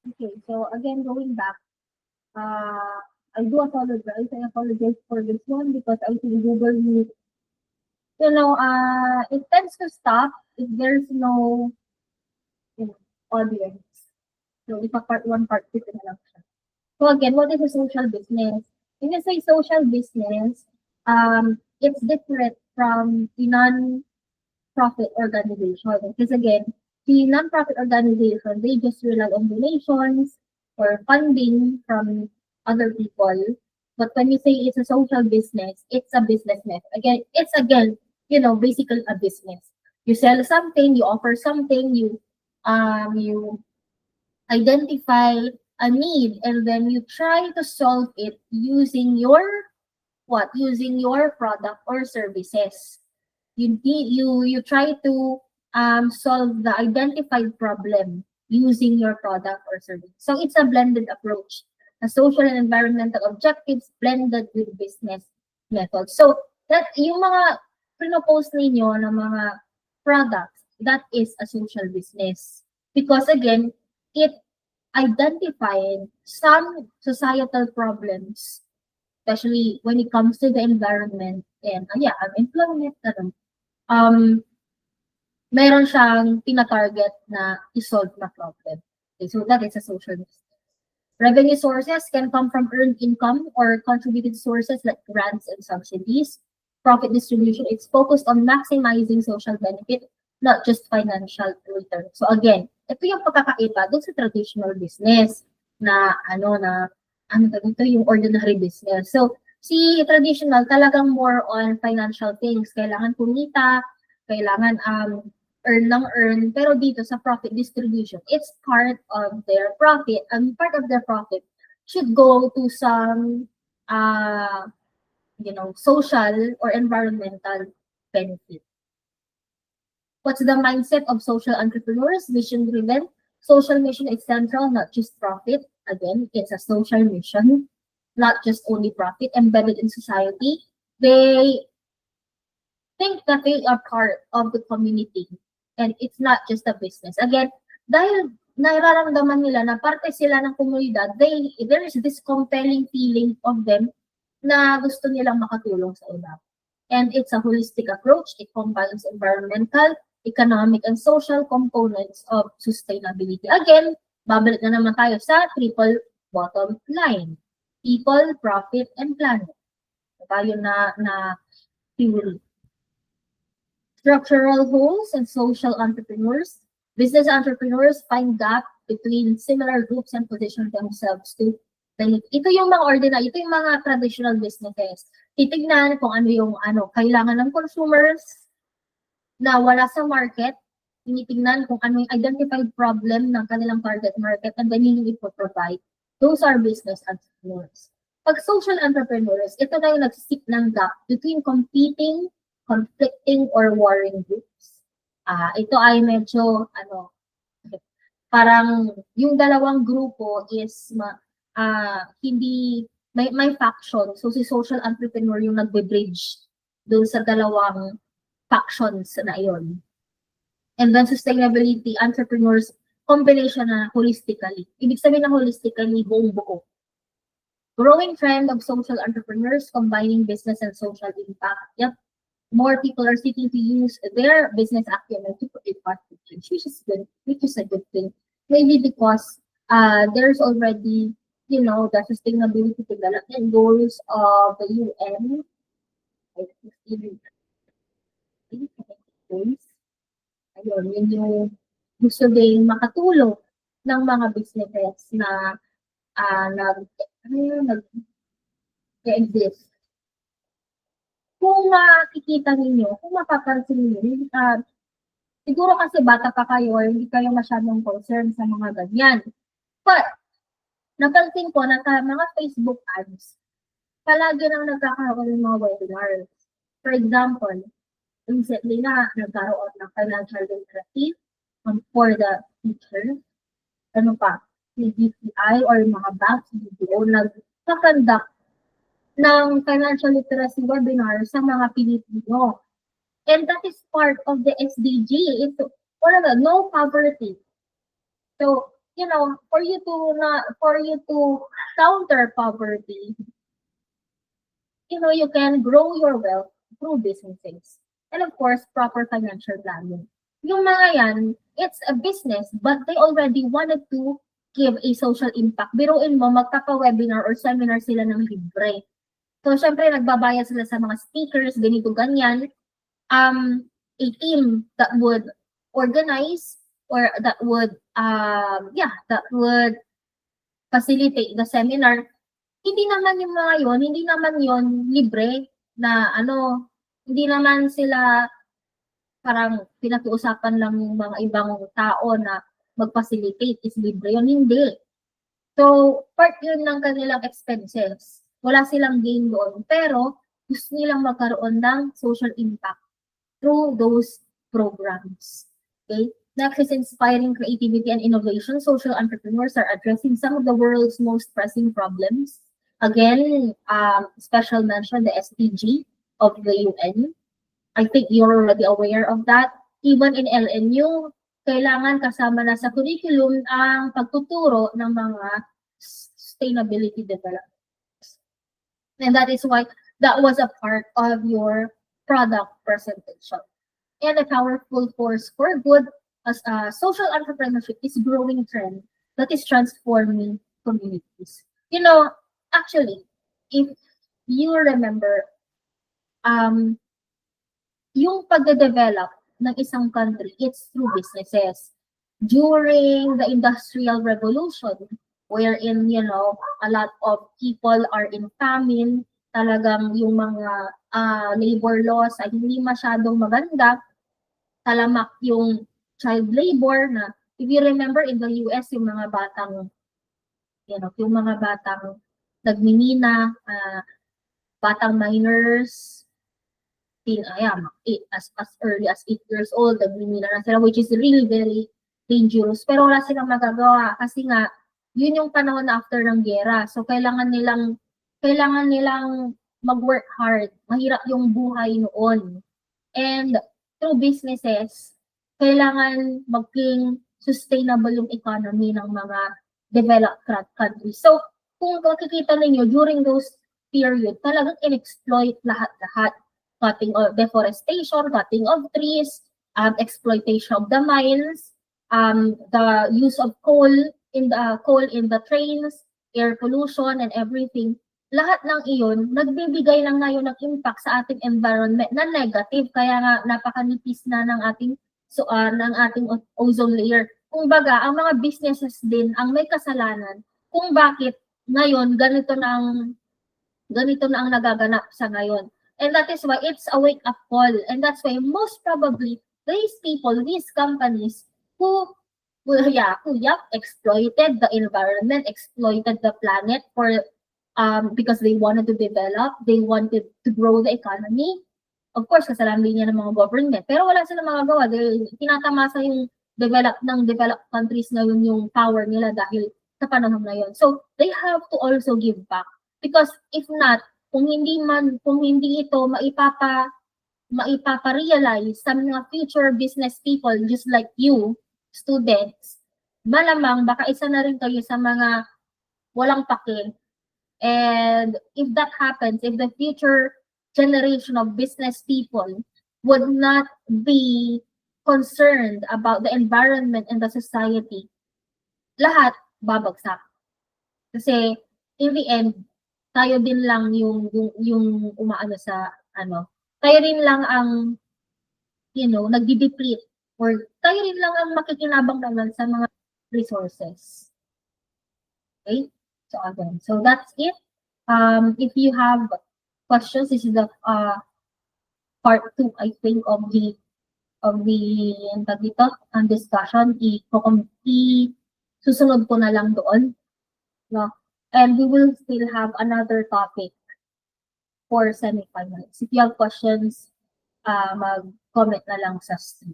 Okay, so again, going back, uh, I do apologize. I apologize for this one because I think Google, it tends to stop if there's no, you know, audience. So, if a part one, part two na lang siya. So again, what is a social business? When you say social business, it's different from the non-profit organization. Because again, the non-profit organization, they just rely on donations or funding from other people. But when you say it's a social business, it's a business net. Again, it's again, basically a business. You sell something, you offer something, you identify a need, and then you try to solve it using your what? Using your product or services. You try to solve the identified problem using your product or service. So it's a blended approach. A social and environmental objectives blended with business methods. So that yung mga pinopose ninyo ng mga products, that is a social business. Because again, it identified some societal problems, especially when it comes to the environment and unemployment, ganun. Meron siyang tina-target na i-solve na problem. Okay, so that is a social business. Revenue sources can come from earned income or contributed sources like grants and subsidies. Profit distribution, it's focused on maximizing social benefit, not just financial return. So again, ito yung pagkakaiba dun sa traditional business na dito yung ordinary business. So si traditional talagang more on financial things. Kailangan kumita, kailangan earn lang earn, pero dito sa profit distribution, it's part of their profit, and part of their profit should go to some, social or environmental benefit. What's the mindset of social entrepreneurs? Mission driven. Social mission is central, not just profit. Again, it's a social mission, not just only profit, embedded in society. They think that they are part of the community and it's not just a business. Again, dahil nararamdaman nila na parte sila ng komunidad, there is this compelling feeling of them na gusto nilang makatulong sa iba. And it's a holistic approach. It combines environmental, economic, and social components of sustainability. Again, babalik na naman tayo sa triple bottom line. People, profit, and planet. Tayo na theory. Structural holes and social entrepreneurs. Business entrepreneurs find gap between similar groups and position themselves to benefit. Ito yung mga traditional businesses. Titignan kung ano yung kailangan ng consumers na wala sa market. Tinitingnan kung ano yung identified problem ng kanilang target market and then yung ipoprovide. Those are business entrepreneurs. Pag social entrepreneurs, ito na yung nagsisik ng gap between competing, conflicting, or warring groups. Ito ay medyo, parang yung dalawang grupo is hindi, may faction. So si social entrepreneur yung nagbe-bridge doon sa dalawang factions na iyon. And then sustainability entrepreneurs, combination na holistically. Ibig sabihin na holistically, buong buo. Growing trend of social entrepreneurs combining business and social impact. Yep. More people are seeking to use their business acumen to put advantage, which is good, which is a good thing. Maybe because there's already, the sustainability development goals of the UN. Ayun, yun yung gusto din makatulong ng mga businesses na nag-exist. Kung makikita ninyo, kung mapapansin ninyo, siguro kasi bata pa kayo or hindi kayo masyadong concerned sa mga ganyan. But, napansin ko na sa mga Facebook ads, palagi nang nagkakaroon ng mga webinars. For example, recently na nagkaroon ng financial literacy for the teachers. Ano pa? CBCI or mga banks, BDO, nag-conduct ng financial literacy webinar sa mga Pilipino. And that is part of the SDG. It's no poverty. So, for you to counter poverty, you can grow your wealth through businesses. And of course, proper financial planning. Yung mga yan, it's a business, but they already wanted to give a social impact. Biruin mo, magkaka-webinar or seminar sila ng libre. So, syempre, nagbabayad sila sa mga speakers, ganito, ganyan. A team that would organize or that would facilitate the seminar. Hindi naman yung mga yon, hindi naman yon libre na hindi naman sila parang pinag-uusapan lang yung mga ibang tao na mag-facilitate is libre yun, hindi. So, part yun ng kanilang expenses. Wala silang gain doon, pero gusto nilang magkaroon ng social impact through those programs. Okay? Next is inspiring creativity and innovation. Social entrepreneurs are addressing some of the world's most pressing problems. Again, special mention the SDG of the UN. I think you're already aware of that. Even in LNU, kailangan kasama na sa curriculum ang pagtuturo ng mga sustainability development. And that is why that was a part of your product presentation. And a powerful force for good as a social entrepreneurship is a growing trend that is transforming communities. Actually, if you remember, yung pagde-develop ng isang country, it's through businesses. During the Industrial Revolution, wherein, a lot of people are in famine, talagang yung mga labor laws ay hindi masyadong maganda, talamak yung child labor na, if you remember in the US, yung mga batang nagmimina, batang minors, as early as 8 years old, nagmimina na sila, which is really very dangerous. Pero wala silang magagawa kasi nga, yun yung panahon na after ng giyera. So, kailangan nilang mag-work hard. Mahirap yung buhay noon. And through businesses, kailangan maging sustainable yung economy ng mga developed countries. So, kung makikita ninyo, during those period, talagang in-exploit lahat-lahat. Cutting of deforestation, cutting of trees, exploitation of the mines, the use of coal in the trains, air pollution, and everything. Lahat ng iyon, nagbibigay lang ngayon ng impact sa ating environment na negative, kaya nga napakanipis na ng ating ozone layer. Kung baga, ang mga businesses din ang may kasalanan kung bakit ngayon ganito na ang nagaganap sa ngayon. And that is why it's a wake-up call. And that's why most probably these companies who exploited the environment, exploited the planet because they wanted to develop, they wanted to grow the economy. Of course, kasalanan din niya ng mga government. Pero wala silang magagawa. Tinatamasa yung developed countries ngayon yung power nila dahil sa panahon na yun. So, they have to also give back. Because if not, kung hindi ito maipapa-realize sa mga future business people just like you, students, malamang baka isa na rin kayo sa mga walang pake. And if that happens, if the future generation of business people would not be concerned about the environment and the society, lahat babagsak. Kasi in the end, tayo din lang yung umaano sa tayo rin lang ang nagdi-deplete or tayo rin lang ang makikinabang naman sa mga resources. Okay? So again, so that's it. If you have questions, this is the part 2, I think, of the discussion. Susunod ko na lang doon. No? And we will still have another topic for semifinals. If you have questions, mag-comment na lang sa stream.